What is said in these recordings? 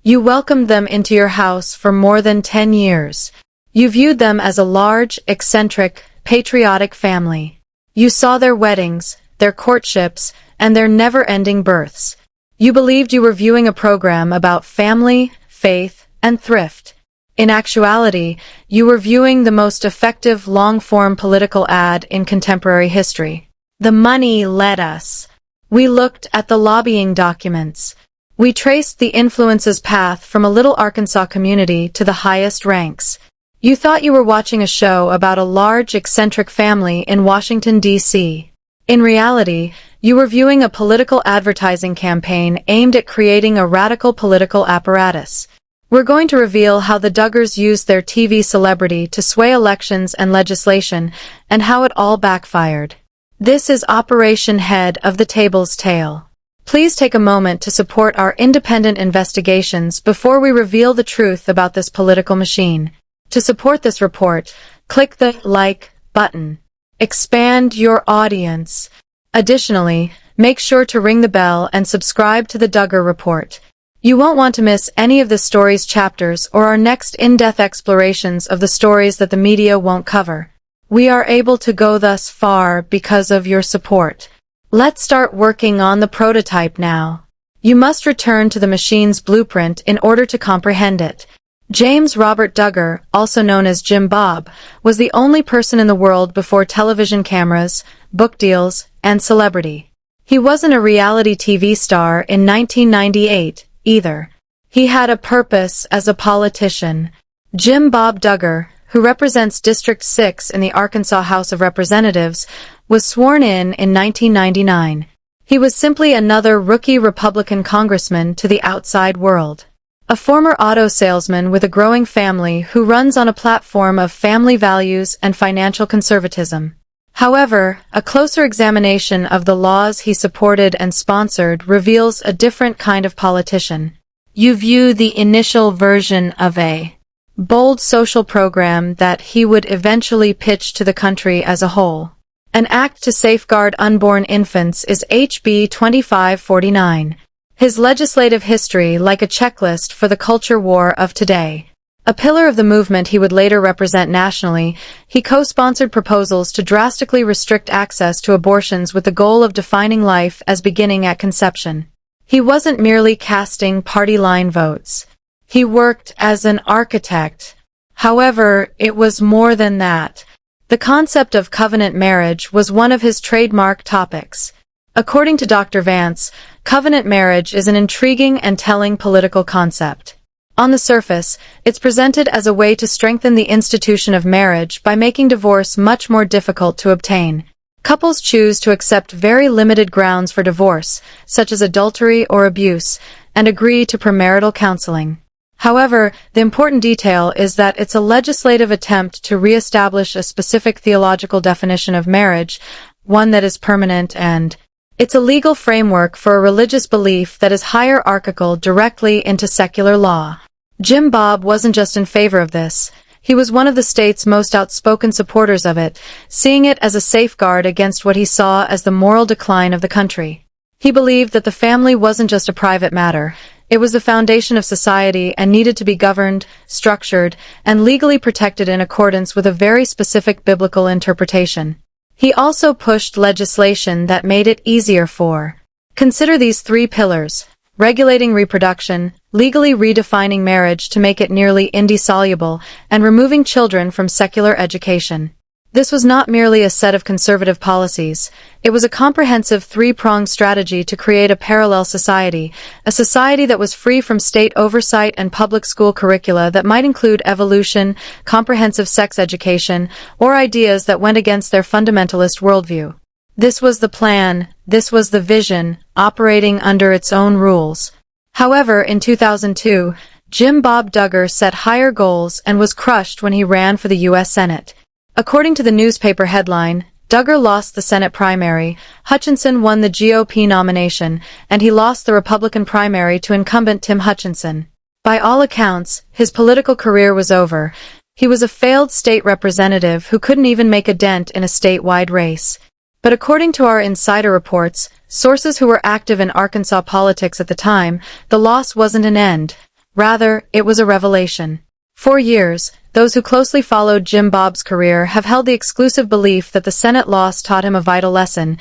You welcomed them into your house for more than 10 years. You viewed them as a large, eccentric, patriotic family. You saw their weddings, their courtships, and their never-ending births. You believed you were viewing a program about family, faith, and thrift. In actuality, you were viewing the most effective long-form political ad in contemporary history. The money led us. We looked at the lobbying documents. We traced the influence's path from a little Arkansas community to the highest ranks. You thought you were watching a show about a large, eccentric family in Washington, D.C. In reality, you were viewing a political advertising campaign aimed at creating a radical political apparatus. We're going to reveal how the Duggars used their TV celebrity to sway elections and legislation, and how it all backfired. This is Operation Head of the Table's Tale. Please take a moment to support our independent investigations before we reveal the truth about this political machine. To support this report, click the like button. Expand your audience. Additionally, make sure to ring the bell and subscribe to the Duggar Report. You won't want to miss any of the story's chapters or our next in-depth explorations of the stories that the media won't cover. We are able to go thus far because of your support. Let's start working on the prototype now. You must return to the machine's blueprint in order to comprehend it. James Robert Duggar, also known as Jim Bob, was the only person in the world before television cameras, book deals, and celebrity. He wasn't a reality TV star in 1998, either. He had a purpose as a politician. Jim Bob Duggar, who represents District 6 in the Arkansas House of Representatives, was sworn in 1999. He was simply another rookie Republican congressman to the outside world. A former auto salesman with a growing family who runs on a platform of family values and financial conservatism. However, a closer examination of the laws he supported and sponsored reveals a different kind of politician. You view the initial version of a bold social program that he would eventually pitch to the country as a whole. An act to safeguard unborn infants is HB 2549. His legislative history like a checklist for the culture war of today. A pillar of the movement he would later represent nationally, he co-sponsored proposals to drastically restrict access to abortions with the goal of defining life as beginning at conception. He wasn't merely casting party line votes. He worked as an architect. However, it was more than that. The concept of covenant marriage was one of his trademark topics. According to Dr. Vance, covenant marriage is an intriguing and telling political concept. On the surface, it's presented as a way to strengthen the institution of marriage by making divorce much more difficult to obtain. Couples choose to accept very limited grounds for divorce, such as adultery or abuse, and agree to premarital counseling. However, the important detail is that it's a legislative attempt to re-establish a specific theological definition of marriage, one that is permanent, and it's a legal framework for a religious belief that is hierarchical directly into secular law. Jim Bob wasn't just in favor of this. He was one of the state's most outspoken supporters of it, seeing it as a safeguard against what he saw as the moral decline of the country. He believed that the family wasn't just a private matter. It was the foundation of society and needed to be governed, structured, and legally protected in accordance with a very specific biblical interpretation. He also pushed legislation that made it easier for. Consider these three pillars: regulating reproduction, legally redefining marriage to make it nearly indissoluble, and removing children from secular education. This was not merely a set of conservative policies. It was a comprehensive three-pronged strategy to create a parallel society, a society that was free from state oversight and public school curricula that might include evolution, comprehensive sex education, or ideas that went against their fundamentalist worldview. This was the plan, this was the vision, operating under its own rules. However, in 2002, Jim Bob Duggar set higher goals and was crushed when he ran for the U.S. Senate. According to the newspaper headline, Duggar lost the Senate primary, Hutchinson won the GOP nomination, and he lost the Republican primary to incumbent Tim Hutchinson. By all accounts, his political career was over. He was a failed state representative who couldn't even make a dent in a statewide race. But according to our insider reports, sources who were active in Arkansas politics at the time, the loss wasn't an end. Rather, it was a revelation. For years, those who closely followed Jim Bob's career have held the exclusive belief that the Senate loss taught him a vital lesson.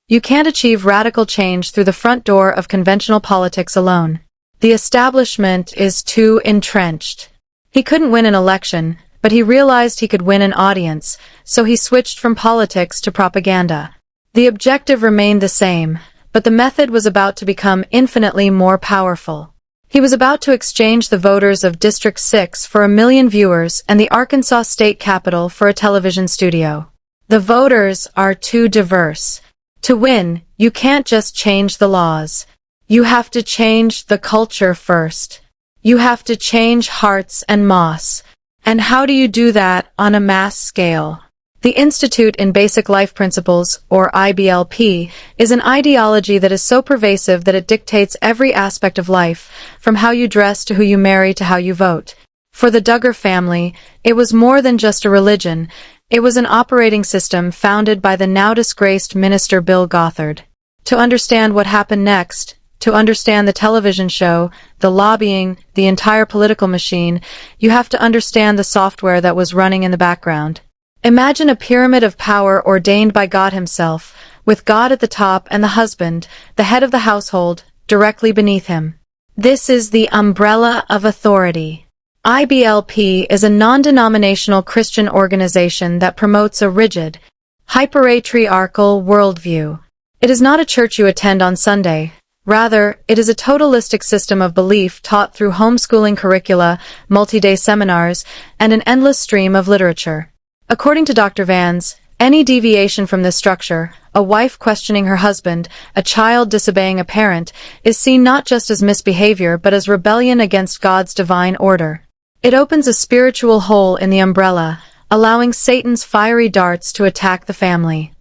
You can't achieve radical change through the front door of conventional politics alone. The establishment is too entrenched. He couldn't win an election, but he realized he could win an audience, so he switched from politics to propaganda. The objective remained the same, but the method was about to become infinitely more powerful. He was about to exchange the voters of District 6 for 1 million viewers and the Arkansas state capitol for a television studio. The voters are too diverse. To win, you can't just change the laws. You have to change the culture first. You have to change hearts and moss. And how do you do that on a mass scale? The Institute in Basic Life Principles, or IBLP, is an ideology that is so pervasive that it dictates every aspect of life, from how you dress to who you marry to how you vote. For the Duggar family, it was more than just a religion. It was an operating system founded by the now disgraced Minister Bill Gothard. To understand what happened next, to understand the television show, the lobbying, the entire political machine, you have to understand the software that was running in the background. Imagine a pyramid of power ordained by God himself, with God at the top and the husband, the head of the household, directly beneath him. This is the umbrella of authority. IBLP is a non-denominational Christian organization that promotes a rigid, hyper-patriarchal worldview. It is not a church you attend on Sunday. Rather, it is a totalistic system of belief taught through homeschooling curricula, multi-day seminars, and an endless stream of literature. According to Dr. Vans, any deviation from this structure, a wife questioning her husband, a child disobeying a parent, is seen not just as misbehavior but as rebellion against God's divine order. It opens a spiritual hole in the umbrella, allowing Satan's fiery darts to attack the family.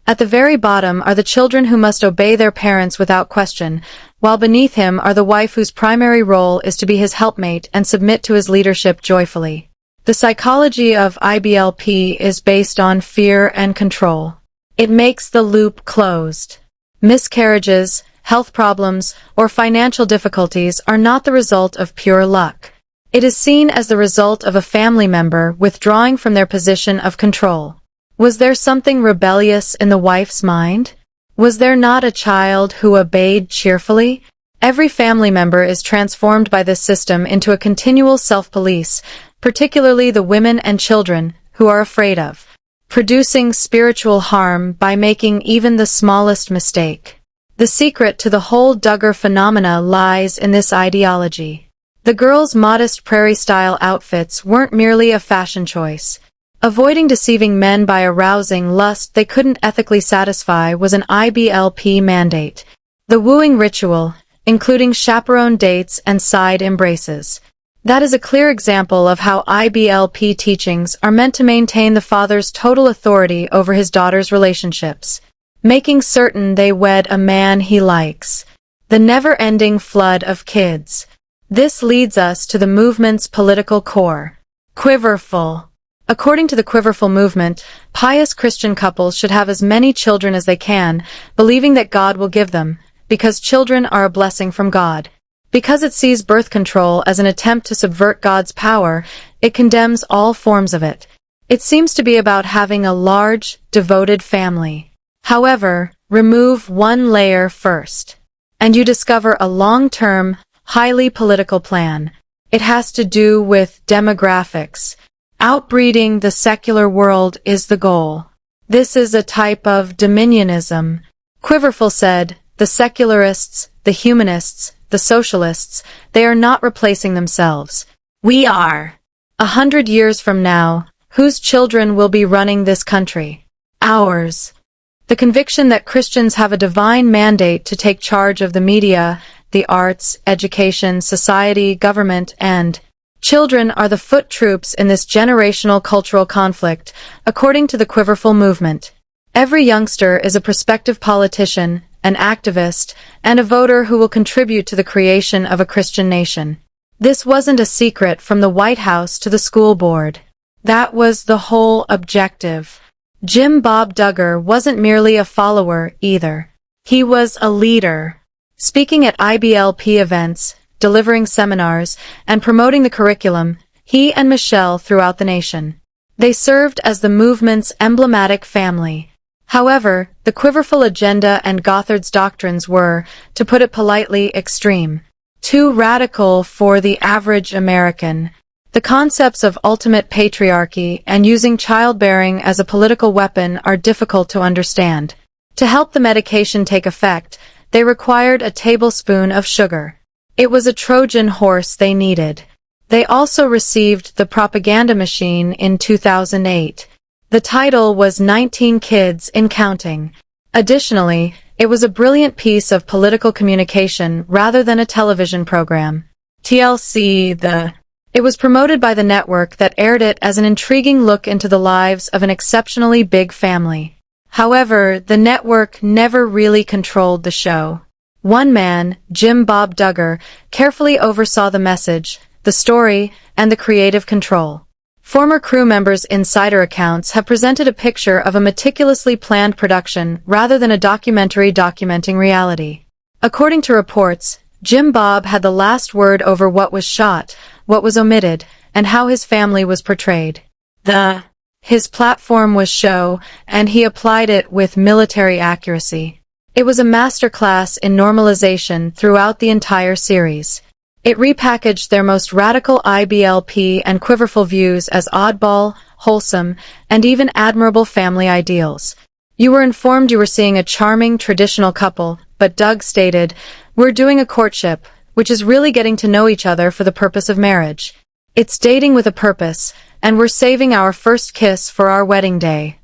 At the very bottom are the children who must obey their parents without question, while beneath him are the wife whose primary role is to be his helpmate and submit to his leadership joyfully. The psychology of IBLP is based on fear and control. It makes the loop closed. Miscarriages, health problems, or financial difficulties are not the result of pure luck. It is seen as the result of a family member withdrawing from their position of control. Was there something rebellious in the wife's mind? Was there not a child who obeyed cheerfully? Every family member is transformed by this system into a continual self-police, particularly the women and children, who are afraid of producing spiritual harm by making even the smallest mistake. The secret to the whole Duggar phenomena lies in this ideology. The girls' modest prairie-style outfits weren't merely a fashion choice. Avoiding deceiving men by arousing lust they couldn't ethically satisfy was an IBLP mandate. The wooing ritual, including chaperone dates and side embraces. That is a clear example of how IBLP teachings are meant to maintain the father's total authority over his daughter's relationships, making certain they wed a man he likes. The never-ending flood of kids. This leads us to the movement's political core. Quiverful. According to the Quiverful movement, pious Christian couples should have as many children as they can, believing that God will give them, because children are a blessing from God. Because it sees birth control as an attempt to subvert God's power, it condemns all forms of it. It seems to be about having a large, devoted family. However, remove one layer first, and you discover a long-term, highly political plan. It has to do with demographics. Outbreeding the secular world is the goal. This is a type of dominionism. Quiverful said, the secularists, the humanists, the socialists, they are not replacing themselves. We are. 100 years from now, whose children will be running this country? Ours. The conviction that Christians have a divine mandate to take charge of the media, the arts, education, society, government, and children are the foot troops in this generational cultural conflict, according to the Quiverful movement. Every youngster is a prospective politician, an activist, and a voter who will contribute to the creation of a Christian nation. This wasn't a secret from the White House to the school board. That was the whole objective. Jim Bob Duggar wasn't merely a follower, either. He was a leader. Speaking at IBLP events, delivering seminars, and promoting the curriculum, he and Michelle throughout the nation. They served as the movement's emblematic family. However, the Quiverful agenda and Gothard's doctrines were, to put it politely, extreme. Too radical for the average American. The concepts of ultimate patriarchy and using childbearing as a political weapon are difficult to understand. To help the medication take effect, they required a tablespoon of sugar. It was a Trojan horse they needed. They also received the propaganda machine in 2008. The title was 19 Kids and Counting. Additionally, it was a brilliant piece of political communication rather than a television program. TLC, It was promoted by the network that aired it as an intriguing look into the lives of an exceptionally big family. However, the network never really controlled the show. One man, Jim Bob Duggar, carefully oversaw the message, the story, and the creative control. Former crew members' insider accounts have presented a picture of a meticulously planned production rather than a documentary documenting reality. According to reports, Jim Bob had the last word over what was shot, what was omitted, and how his family was portrayed. His platform was show, and he applied it with military accuracy. It was a masterclass in normalization throughout the entire series. It repackaged their most radical IBLP and Quiverful views as oddball, wholesome, and even admirable family ideals. You were informed you were seeing a charming, traditional couple, but Doug stated, "We're doing a courtship, which is really getting to know each other for the purpose of marriage. It's dating with a purpose, and we're saving our first kiss for our wedding day."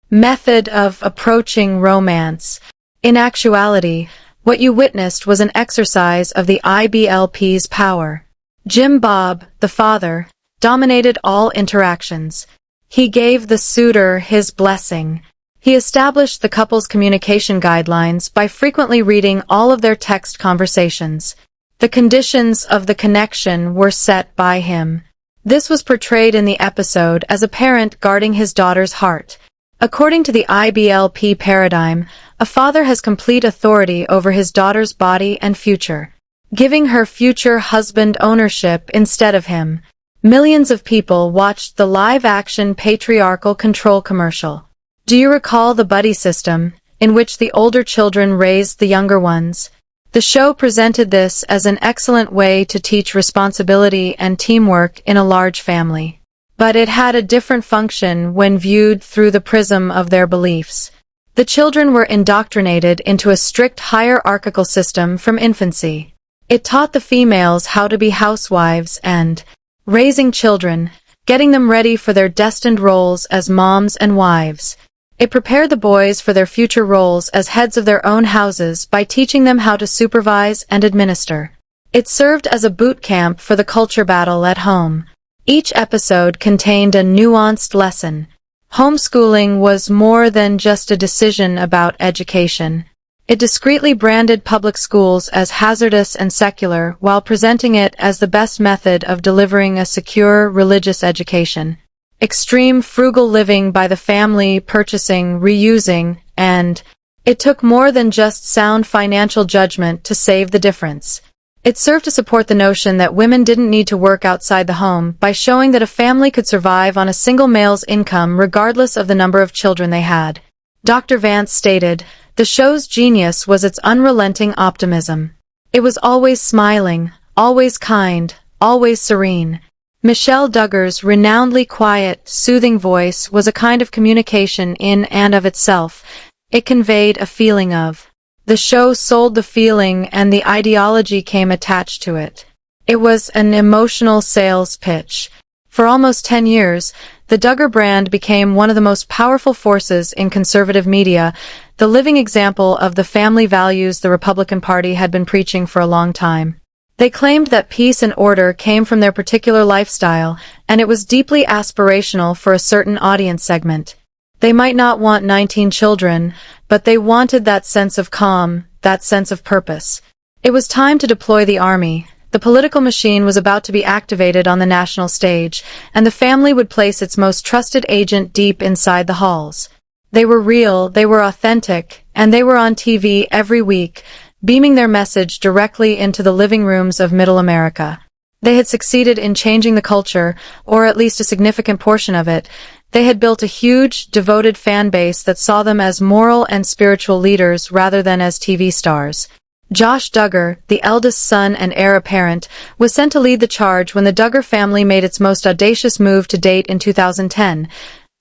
Method of approaching romance. In actuality, what you witnessed was an exercise of the IBLP's power. Jim Bob, the father, dominated all interactions. He gave the suitor his blessing. He established the couple's communication guidelines by frequently reading all of their text conversations. The conditions of the connection were set by him. This was portrayed in the episode as a parent guarding his daughter's heart. According to the IBLP paradigm, a father has complete authority over his daughter's body and future, giving her future husband ownership instead of him. Millions of people watched the live-action patriarchal control commercial. Do you recall the buddy system, in which the older children raised the younger ones? The show presented this as an excellent way to teach responsibility and teamwork in a large family. But it had a different function when viewed through the prism of their beliefs. The children were indoctrinated into a strict hierarchical system from infancy. It taught the females how to be housewives and raising children, getting them ready for their destined roles as moms and wives. It prepared the boys for their future roles as heads of their own houses by teaching them how to supervise and administer. It served as a boot camp for the culture battle at home. Each episode contained a nuanced lesson. Homeschooling was more than just a decision about education. It discreetly branded public schools as hazardous and secular while presenting it as the best method of delivering a secure religious education. Extreme frugal living by the family, purchasing, reusing, and it took more than just sound financial judgment to save the difference. It served to support the notion that women didn't need to work outside the home by showing that a family could survive on a single male's income regardless of the number of children they had. Dr. Vance stated, "The show's genius was its unrelenting optimism. It was always smiling, always kind, always serene." Michelle Duggar's renownedly quiet, soothing voice was a kind of communication in and of itself. It conveyed a feeling of. The show sold the feeling and the ideology came attached to it. It was an emotional sales pitch. For almost 10 years, the Duggar brand became one of the most powerful forces in conservative media, the living example of the family values the Republican Party had been preaching for a long time. They claimed that peace and order came from their particular lifestyle, and it was deeply aspirational for a certain audience segment. They might not want 19 children, but they wanted that sense of calm, that sense of purpose. It was time to deploy the army. The political machine was about to be activated on the national stage, and the family would place its most trusted agent deep inside the halls. They were real, they were authentic, and they were on TV every week, beaming their message directly into the living rooms of Middle America. They had succeeded in changing the culture, or at least a significant portion of it. They had built a huge, devoted fan base that saw them as moral and spiritual leaders rather than as TV stars. Josh Duggar, the eldest son and heir apparent, was sent to lead the charge when the Duggar family made its most audacious move to date in 2010.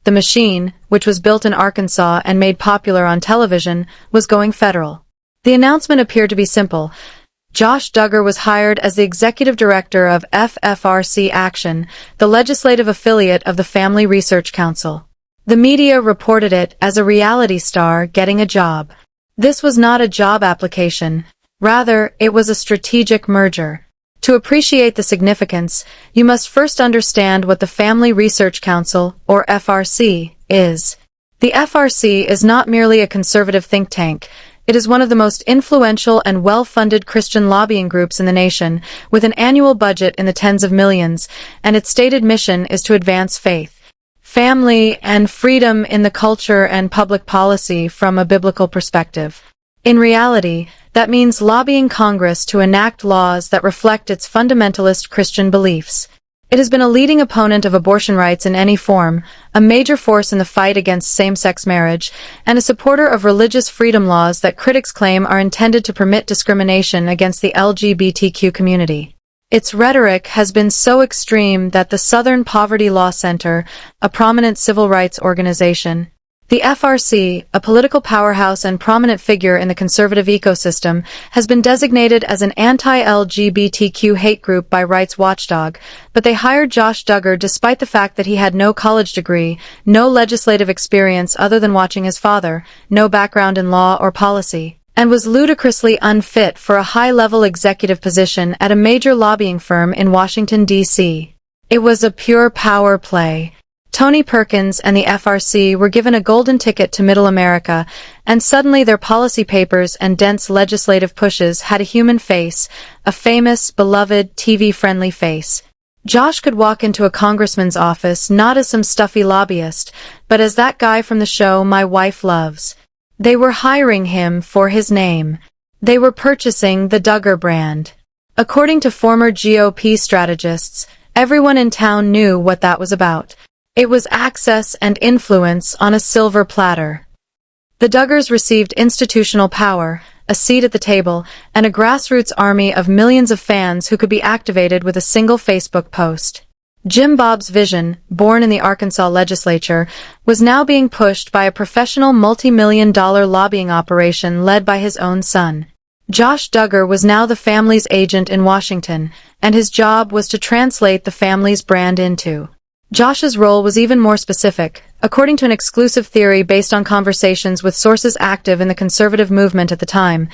The machine, which was built in Arkansas and made popular on television, was going federal. The announcement appeared to be simple. Josh Duggar was hired as the executive director of FFRC Action, the legislative affiliate of the Family Research Council. The media reported it as a reality star getting a job. This was not a job application. Rather, it was a strategic merger. To appreciate the significance, you must first understand what the Family Research Council, or FRC, is. The FRC is not merely a conservative think tank. It is one of the most influential and well-funded Christian lobbying groups in the nation, with an annual budget in the tens of millions, and its stated mission is to advance faith, family, and freedom in the culture and public policy from a biblical perspective. In reality, that means lobbying Congress to enact laws that reflect its fundamentalist Christian beliefs. It has been a leading opponent of abortion rights in any form, a major force in the fight against same-sex marriage, and a supporter of religious freedom laws that critics claim are intended to permit discrimination against the LGBTQ community. Its rhetoric has been so extreme that the Southern Poverty Law Center, a prominent civil rights organization, the FRC, a political powerhouse and prominent figure in the conservative ecosystem, has been designated as an anti-LGBTQ hate group by Rights Watchdog, but they hired Josh Duggar despite the fact that he had no college degree, no legislative experience other than watching his father, no background in law or policy, and was ludicrously unfit for a high-level executive position at a major lobbying firm in Washington, D.C. It was a pure power play. Tony Perkins and the FRC were given a golden ticket to Middle America, and suddenly their policy papers and dense legislative pushes had a human face, a famous, beloved, TV-friendly face. Josh could walk into a congressman's office not as some stuffy lobbyist, but as that guy from the show My Wife Loves. They were hiring him for his name. They were purchasing the Duggar brand. According to former GOP strategists, everyone in town knew what that was about. It was access and influence on a silver platter. The Duggars received institutional power, a seat at the table, and a grassroots army of millions of fans who could be activated with a single Facebook post. Jim Bob's vision, born in the Arkansas legislature, was now being pushed by a professional multi-million-dollar lobbying operation led by his own son. Josh Duggar was now the family's agent in Washington, and his job was to translate the family's brand into. Josh's role was even more specific, according to an exclusive theory based on conversations with sources active in the conservative movement at the time.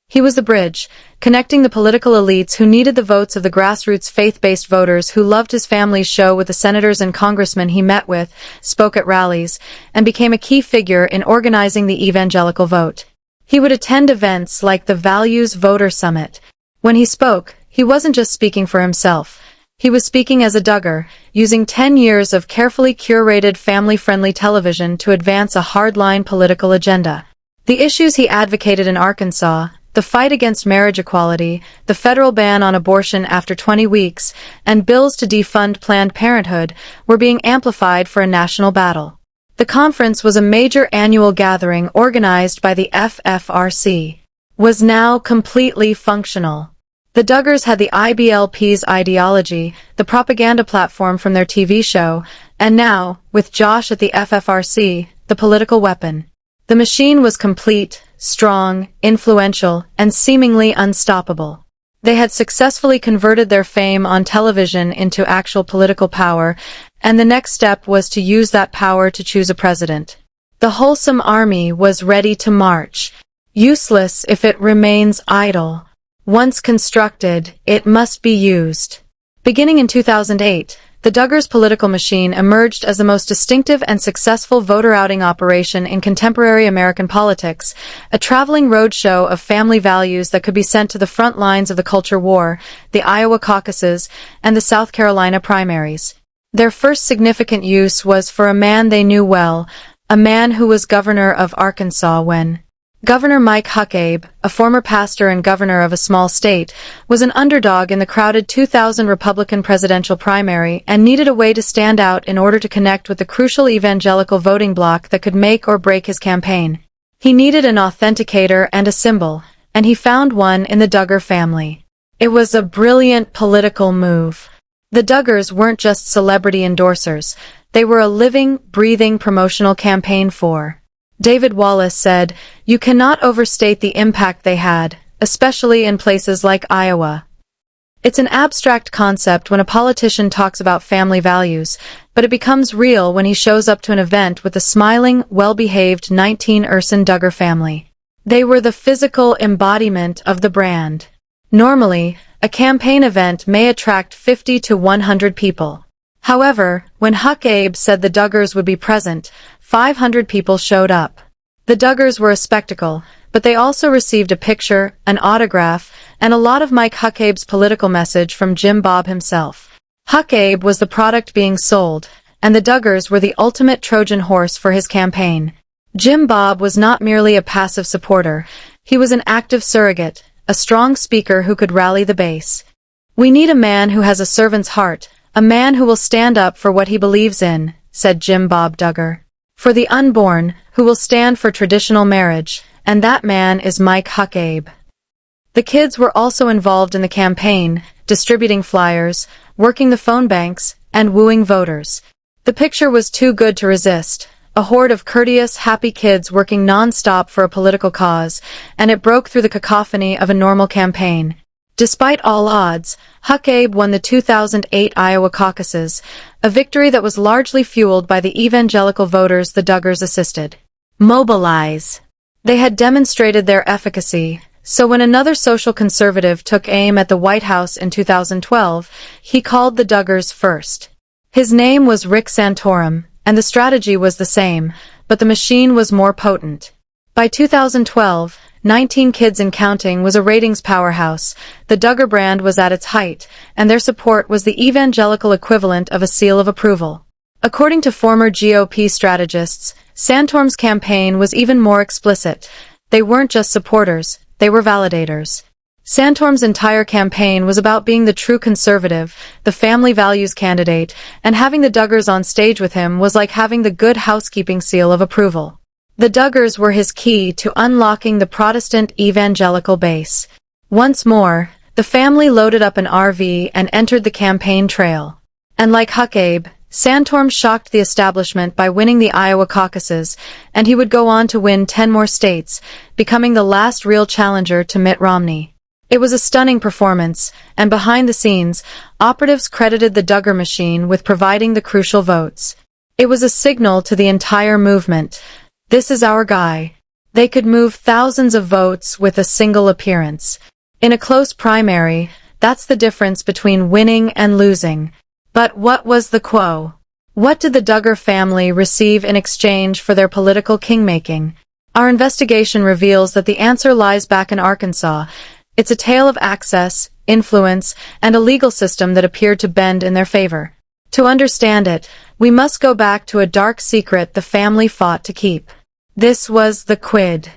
He was the bridge, connecting the political elites who needed the votes of the grassroots faith-based voters who loved his family's show with the senators and congressmen he met with, spoke at rallies, and became a key figure in organizing the evangelical vote. He would attend events like the Values Voter Summit. When he spoke, he wasn't just speaking for himself. He was speaking as a Duggar, using 10 years of carefully curated family-friendly television to advance a hardline political agenda. The issues he advocated in Arkansas, the fight against marriage equality, the federal ban on abortion after 20 weeks, and bills to defund Planned Parenthood, were being amplified for a national battle. The conference was a major annual gathering organized by the FFRC. Was now completely functional. The Duggars had the IBLP's ideology, the propaganda platform from their TV show, and now, with Josh at the FFRC, the political weapon. The machine was complete, strong, influential, and seemingly unstoppable. They had successfully converted their fame on television into actual political power, and the next step was to use that power to choose a president. The wholesome army was ready to march. Useless if it remains idle. Once constructed, it must be used. Beginning in 2008, the Duggars' political machine emerged as the most distinctive and successful voter outing operation in contemporary American politics, a traveling roadshow of family values that could be sent to the front lines of the culture war, the Iowa caucuses, and the South Carolina primaries. Their first significant use was for a man they knew well, a man who was governor of Arkansas when Governor Mike Huckabee, a former pastor and governor of a small state, was an underdog in the crowded 2000 Republican presidential primary and needed a way to stand out in order to connect with the crucial evangelical voting bloc that could make or break his campaign. He needed an authenticator and a symbol, and he found one in the Duggar family. It was a brilliant political move. The Duggars weren't just celebrity endorsers, they were a living, breathing promotional campaign for. David Wallace said, "You cannot overstate the impact they had, especially in places like Iowa." It's an abstract concept when a politician talks about family values, but it becomes real when he shows up to an event with the smiling, well-behaved 19-Urson Duggar family. They were the physical embodiment of the brand. Normally, a campaign event may attract 50 to 100 people. However, when Huckabee said the Duggars would be present, 500 people showed up. The Duggars were a spectacle, but they also received a picture, an autograph, and a lot of Mike Huckabee's political message from Jim Bob himself. Huckabee was the product being sold, and the Duggars were the ultimate Trojan horse for his campaign. Jim Bob was not merely a passive supporter, he was an active surrogate, a strong speaker who could rally the base. "We need a man who has a servant's heart, a man who will stand up for what he believes in," said Jim Bob Duggar. "For the unborn, who will stand for traditional marriage, and that man is Mike Huckabee." The kids were also involved in the campaign, distributing flyers, working the phone banks, and wooing voters. The picture was too good to resist, a horde of courteous, happy kids working non-stop for a political cause, and it broke through the cacophony of a normal campaign. Despite all odds, Huckabee won the 2008 Iowa caucuses, a victory that was largely fueled by the evangelical voters the Duggars assisted. Mobilize. They had demonstrated their efficacy, so when another social conservative took aim at the White House in 2012, he called the Duggars first. His name was Rick Santorum, and the strategy was the same, but the machine was more potent. By 2012, 19 Kids and Counting was a ratings powerhouse, the Duggar brand was at its height, and their support was the evangelical equivalent of a seal of approval. According to former GOP strategists, Santorum's campaign was even more explicit. They weren't just supporters, they were validators. Santorum's entire campaign was about being the true conservative, the family values candidate, and having the Duggars on stage with him was like having the good housekeeping seal of approval. The Duggars were his key to unlocking the Protestant evangelical base. Once more, the family loaded up an RV and entered the campaign trail. And like Huckabee, Santorum shocked the establishment by winning the Iowa caucuses, and he would go on to win 10 more states, becoming the last real challenger to Mitt Romney. It was a stunning performance, and behind the scenes, operatives credited the Duggar machine with providing the crucial votes. It was a signal to the entire movement. This is our guy. They could move thousands of votes with a single appearance. In a close primary, that's the difference between winning and losing. But what was the quo? What did the Duggar family receive in exchange for their political kingmaking? Our investigation reveals that the answer lies back in Arkansas. It's a tale of access, influence, and a legal system that appeared to bend in their favor. To understand it, we must go back to a dark secret the family fought to keep. This was the quid.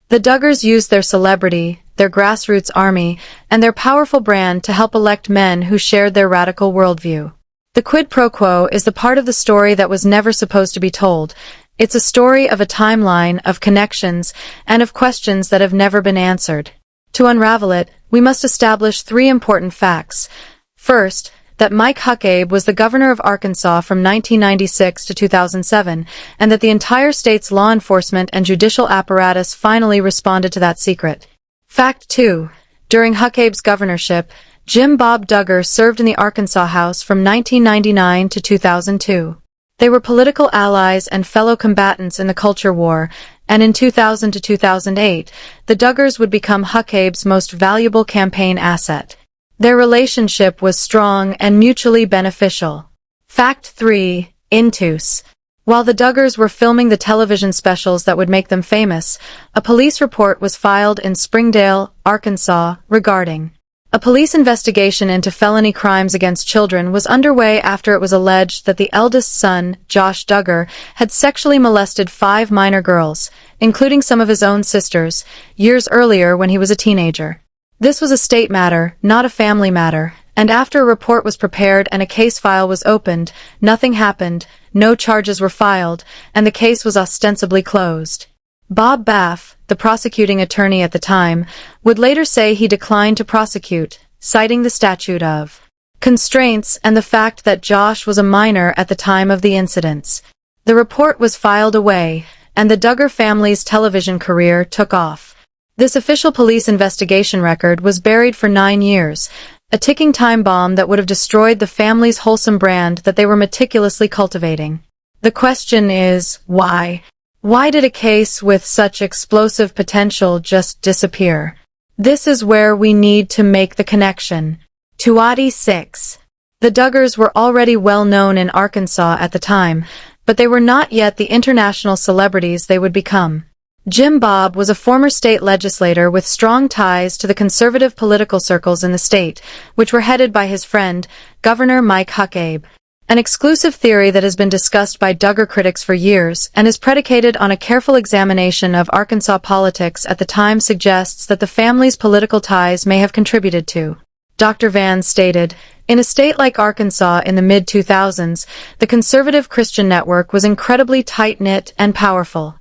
The Duggars used their celebrity, their grassroots army, and their powerful brand to help elect men who shared their radical worldview. The quid pro quo is the part of the story that was never supposed to be told. It's a story of a timeline, of connections, and of questions that have never been answered. To unravel it, we must establish 3 important facts. First, that Mike Huckabee was the governor of Arkansas from 1996 to 2007, and that the entire state's law enforcement and judicial apparatus finally responded to that secret. Fact 2. During Huckabee's governorship, Jim Bob Duggar served in the Arkansas House from 1999 to 2002. They were political allies and fellow combatants in the culture war, and in 2000 to 2008, the Duggars would become Huckabee's most valuable campaign asset. Their relationship was strong and mutually beneficial. Fact 3. Intus. While the Duggars were filming the television specials that would make them famous, a police report was filed in Springdale, Arkansas, regarding a police investigation into felony crimes against children was underway after it was alleged that the eldest son, Josh Duggar, had sexually molested 5 minor girls, including some of his own sisters, years earlier when he was a teenager. This was a state matter, not a family matter, and after a report was prepared and a case file was opened, nothing happened, no charges were filed, and the case was ostensibly closed. Bob Baff, the prosecuting attorney at the time, would later say he declined to prosecute, citing the statute of constraints and the fact that Josh was a minor at the time of the incidents. The report was filed away, and the Duggar family's television career took off. This official police investigation record was buried for 9 years, a ticking time bomb that would have destroyed the family's wholesome brand that they were meticulously cultivating. The question is, why? Why did a case with such explosive potential just disappear? This is where we need to make the connection. 2006. The Duggars were already well known in Arkansas at the time, but they were not yet the international celebrities they would become. Jim Bob was a former state legislator with strong ties to the conservative political circles in the state, which were headed by his friend, Governor Mike Huckabee. An exclusive theory that has been discussed by Duggar critics for years and is predicated on a careful examination of Arkansas politics at the time suggests that the family's political ties may have contributed to. Dr. Van stated, in a state like Arkansas in the mid-2000s, the conservative Christian network was incredibly tight-knit and powerful.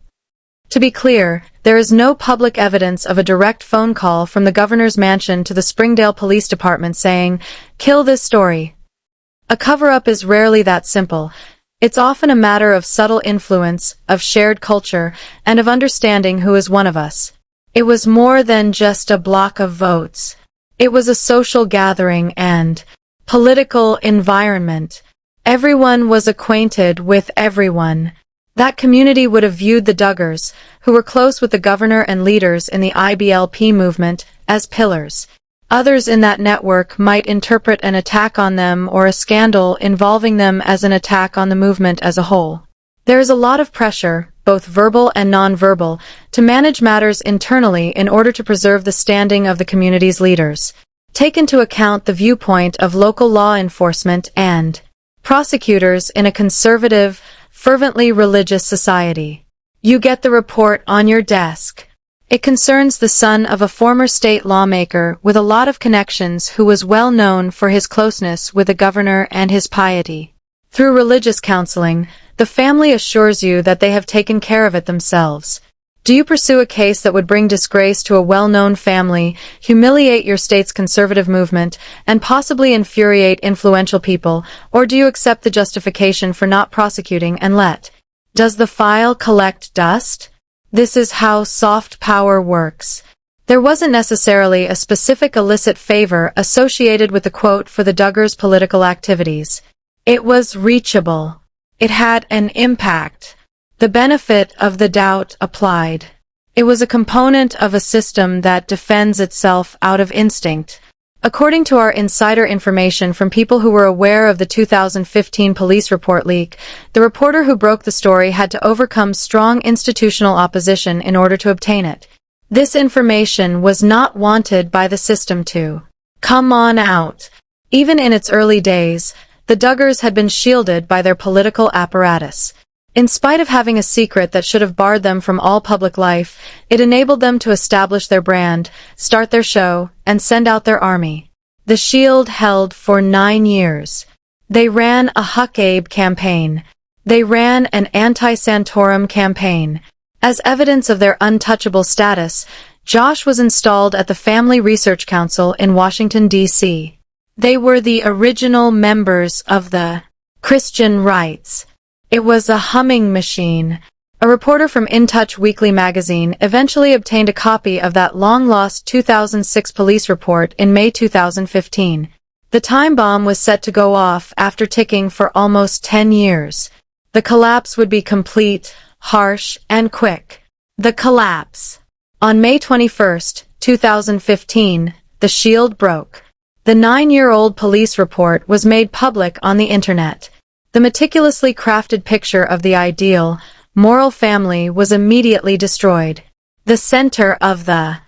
To be clear, there is no public evidence of a direct phone call from the governor's mansion to the Springdale Police Department saying, "Kill this story." A cover-up is rarely that simple. It's often a matter of subtle influence, of shared culture, and of understanding who is one of us. It was more than just a block of votes. It was a social gathering and political environment. Everyone was acquainted with everyone. That community would have viewed the Duggars, who were close with the governor and leaders in the IBLP movement, as pillars. Others in that network might interpret an attack on them or a scandal involving them as an attack on the movement as a whole. There is a lot of pressure, both verbal and nonverbal, to manage matters internally in order to preserve the standing of the community's leaders. Take into account the viewpoint of local law enforcement and prosecutors in a conservative, fervently religious society. You get the report on your desk. It concerns the son of a former state lawmaker with a lot of connections who was well known for his closeness with the governor and his piety. Through religious counseling, the family assures you that they have taken care of it themselves. Do you pursue a case that would bring disgrace to a well-known family, humiliate your state's conservative movement, and possibly infuriate influential people, or do you accept the justification for not prosecuting and let? Does the file collect dust? This is how soft power works. There wasn't necessarily a specific illicit favor associated with the quote for the Duggars' political activities. It was reachable. It had an impact. The benefit of the doubt applied. It was a component of a system that defends itself out of instinct. According to our insider information from people who were aware of the 2015 police report leak, the reporter who broke the story had to overcome strong institutional opposition in order to obtain it. This information was not wanted by the system to come on out. Even in its early days, the Duggars had been shielded by their political apparatus. In spite of having a secret that should have barred them from all public life, it enabled them to establish their brand, start their show, and send out their army. The shield held for 9 years. They ran a Huckabee campaign. They ran an anti-Santorum campaign. As evidence of their untouchable status, Josh was installed at the Family Research Council in Washington, D.C. They were the original members of the Christian Rights. It was a humming machine. A reporter from In Touch Weekly magazine eventually obtained a copy of that long-lost 2006 police report in May 2015. The time bomb was set to go off after ticking for almost 10 years. The collapse would be complete, harsh, and quick. The collapse. On May 21, 2015, the shield broke. The 9-year-old police report was made public on the internet. The meticulously crafted picture of the ideal, moral family was immediately destroyed. The center of the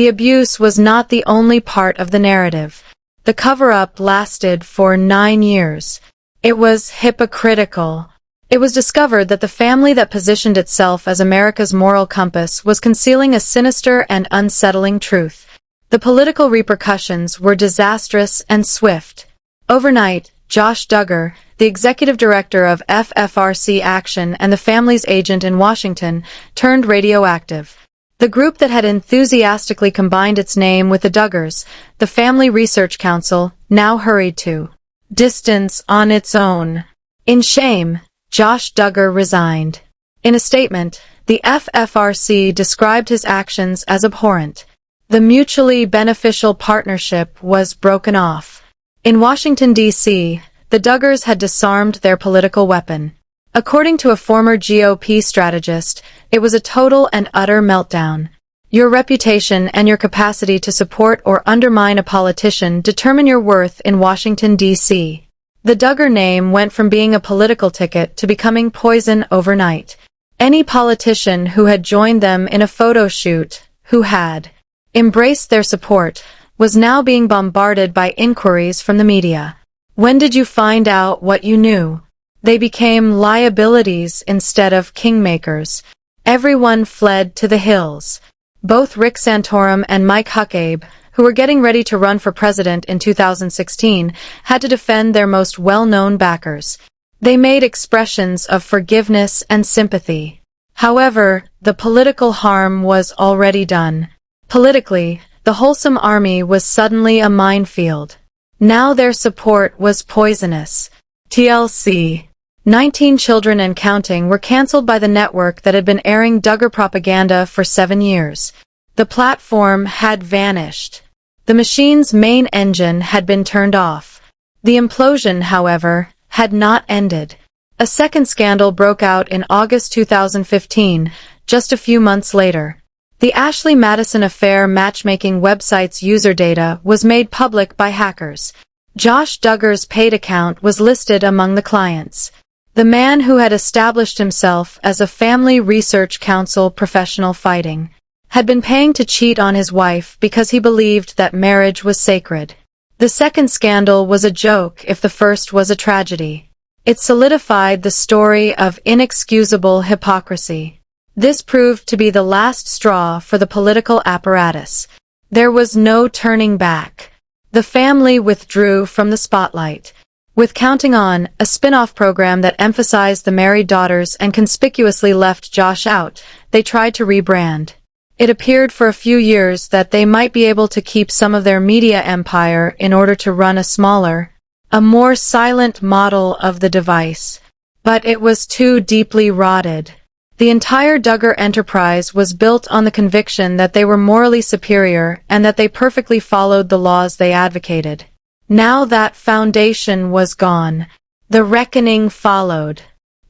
abuse was not the only part of the narrative. The cover-up lasted for 9 years. It was hypocritical. It was discovered that the family that positioned itself as America's moral compass was concealing a sinister and unsettling truth. The political repercussions were disastrous and swift. Overnight, Josh Duggar, the executive director of FFRC Action and the family's agent in Washington, turned radioactive. The group that had enthusiastically combined its name with the Duggars, the Family Research Council, now hurried to distance on its own. In shame, Josh Duggar resigned. In a statement, the FFRC described his actions as abhorrent. The mutually beneficial partnership was broken off. In Washington, D.C., the Duggars had disarmed their political weapon. According to a former GOP strategist, it was a total and utter meltdown. Your reputation and your capacity to support or undermine a politician determine your worth in Washington, D.C. The Duggar name went from being a political ticket to becoming poison overnight. Any politician who had joined them in a photo shoot, who had embraced their support, was now being bombarded by inquiries from the media. When did you find out what you knew? They became liabilities instead of kingmakers. Everyone fled to the hills. Both Rick Santorum and Mike Huckabee, who were getting ready to run for president in 2016, had to defend their most well-known backers. They made expressions of forgiveness and sympathy. However, the political harm was already done. Politically, the wholesome army was suddenly a minefield. Now their support was poisonous. TLC. 19 Children and Counting were cancelled by the network that had been airing Duggar propaganda for 7 years. The platform had vanished. The machine's main engine had been turned off. The implosion, however, had not ended. A second scandal broke out in August 2015, just a few months later. The Ashley Madison Affair matchmaking website's user data was made public by hackers. Josh Duggar's paid account was listed among the clients. The man who had established himself as a Family Research Council professional fighting had been paying to cheat on his wife because he believed that marriage was sacred. The second scandal was a joke if the first was a tragedy. It solidified the story of inexcusable hypocrisy. This proved to be the last straw for the political apparatus. There was no turning back. The family withdrew from the spotlight. With Counting On, a spin-off program that emphasized the married daughters and conspicuously left Josh out, they tried to rebrand. It appeared for a few years that they might be able to keep some of their media empire in order to run a smaller, a more silent model of the device. But it was too deeply rotted. The entire Duggar enterprise was built on the conviction that they were morally superior and that they perfectly followed the laws they advocated. Now that foundation was gone. The reckoning followed.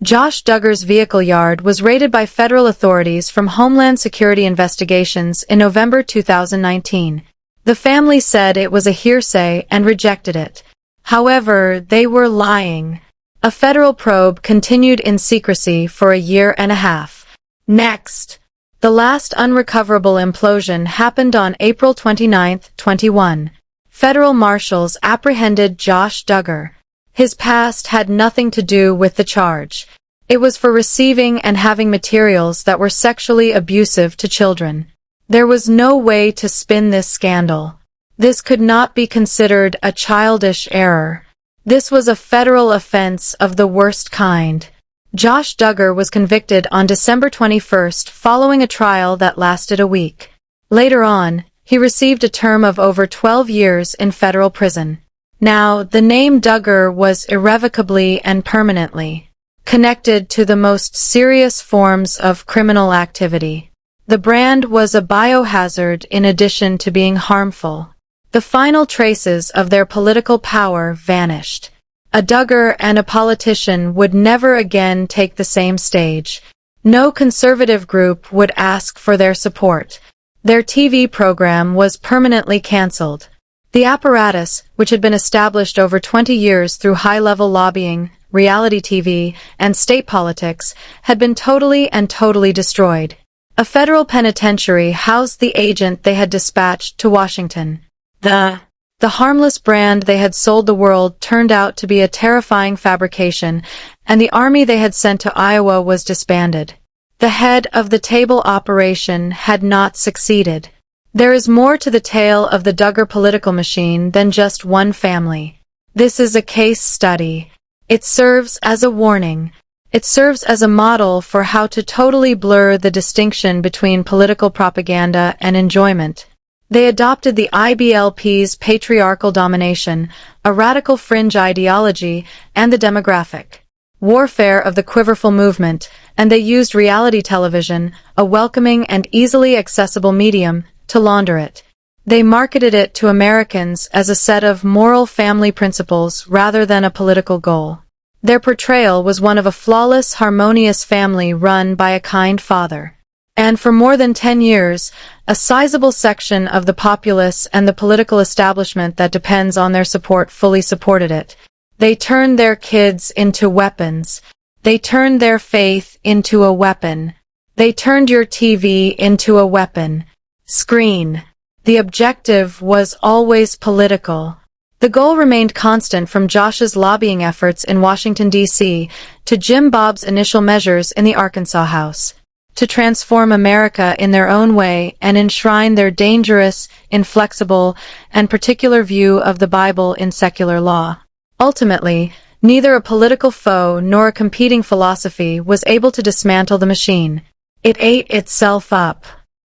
Josh Duggar's vehicle yard was raided by federal authorities from Homeland Security investigations in November 2019. The family said it was a hearsay and rejected it. However, they were lying. A federal probe continued in secrecy for a year and a half. Next, the last unrecoverable implosion happened on April 29, 2021. Federal marshals apprehended Josh Duggar. His past had nothing to do with the charge. It was for receiving and having materials that were sexually abusive to children. There was no way to spin this scandal. This could not be considered a childish error. This was a federal offense of the worst kind. Josh Duggar was convicted on December 21st following a trial that lasted a week. Later on, he received a term of over 12 years in federal prison. Now, the name Duggar was irrevocably and permanently connected to the most serious forms of criminal activity. The brand was a biohazard in addition to being harmful. The final traces of their political power vanished. A Duggar and a politician would never again take the same stage. No conservative group would ask for their support. Their TV program was permanently cancelled. The apparatus, which had been established over 20 years through high-level lobbying, reality TV, and state politics, had been totally destroyed. A federal penitentiary housed the agent they had dispatched to Washington. The The harmless brand they had sold the world turned out to be a terrifying fabrication, and the army they had sent to Iowa was disbanded. The head of the table operation had not succeeded. There is more to the tale of the Duggar political machine than just one family. This is a case study. It serves as a warning. It serves as a model for how to totally blur the distinction between political propaganda and enjoyment. They adopted the IBLP's patriarchal domination, a radical fringe ideology, and the demographic warfare of the Quiverful movement, and they used reality television, a welcoming and easily accessible medium, to launder it. They marketed it to Americans as a set of moral family principles rather than a political goal. Their portrayal was one of a flawless, harmonious family run by a kind father. And for more than 10 years, a sizable section of the populace and the political establishment that depends on their support fully supported it. They turned their kids into weapons. They turned their faith into a weapon. They turned your TV into a weapon. Screen. The objective was always political. The goal remained constant from Josh's lobbying efforts in Washington, D.C., to Jim Bob's initial measures in the Arkansas House. To transform America in their own way and enshrine their dangerous, inflexible, and particular view of the Bible in secular law. Ultimately, neither a political foe nor a competing philosophy was able to dismantle the machine. It ate itself up.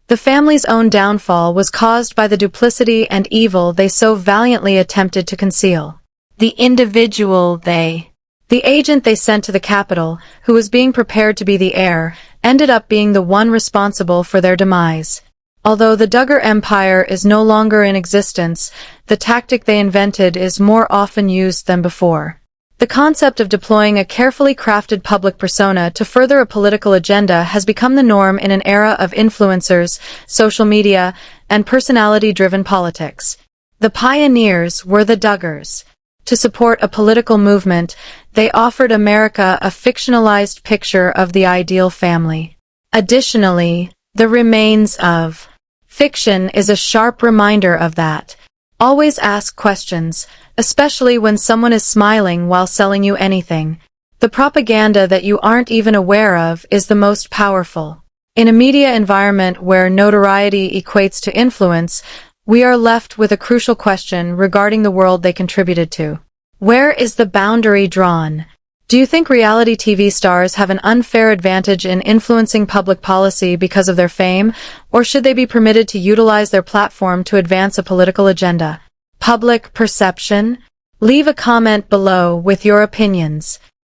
The family's own downfall was caused by the duplicity and evil they so valiantly attempted to conceal. The individual they. The agent they sent to the Capitol, who was being prepared to be the heir, ended up being the one responsible for their demise. Although the Duggar Empire is no longer in existence, the tactic they invented is more often used than before. The concept of deploying a carefully crafted public persona to further a political agenda has become the norm in an era of influencers, social media, and personality-driven politics. The pioneers were the Duggars. To support a political movement, they offered America a fictionalized picture of the ideal family. Additionally, the remains of fiction is a sharp reminder of that. Always ask questions, especially when someone is smiling while selling you anything. The propaganda that you aren't even aware of is the most powerful. In a media environment where notoriety equates to influence, we are left with a crucial question regarding the world they contributed to. Where is the boundary drawn? Do you think reality TV stars have an unfair advantage in influencing public policy because of their fame, or should they be permitted to utilize their platform to advance a political agenda? Public perception? Leave a comment below with your opinions.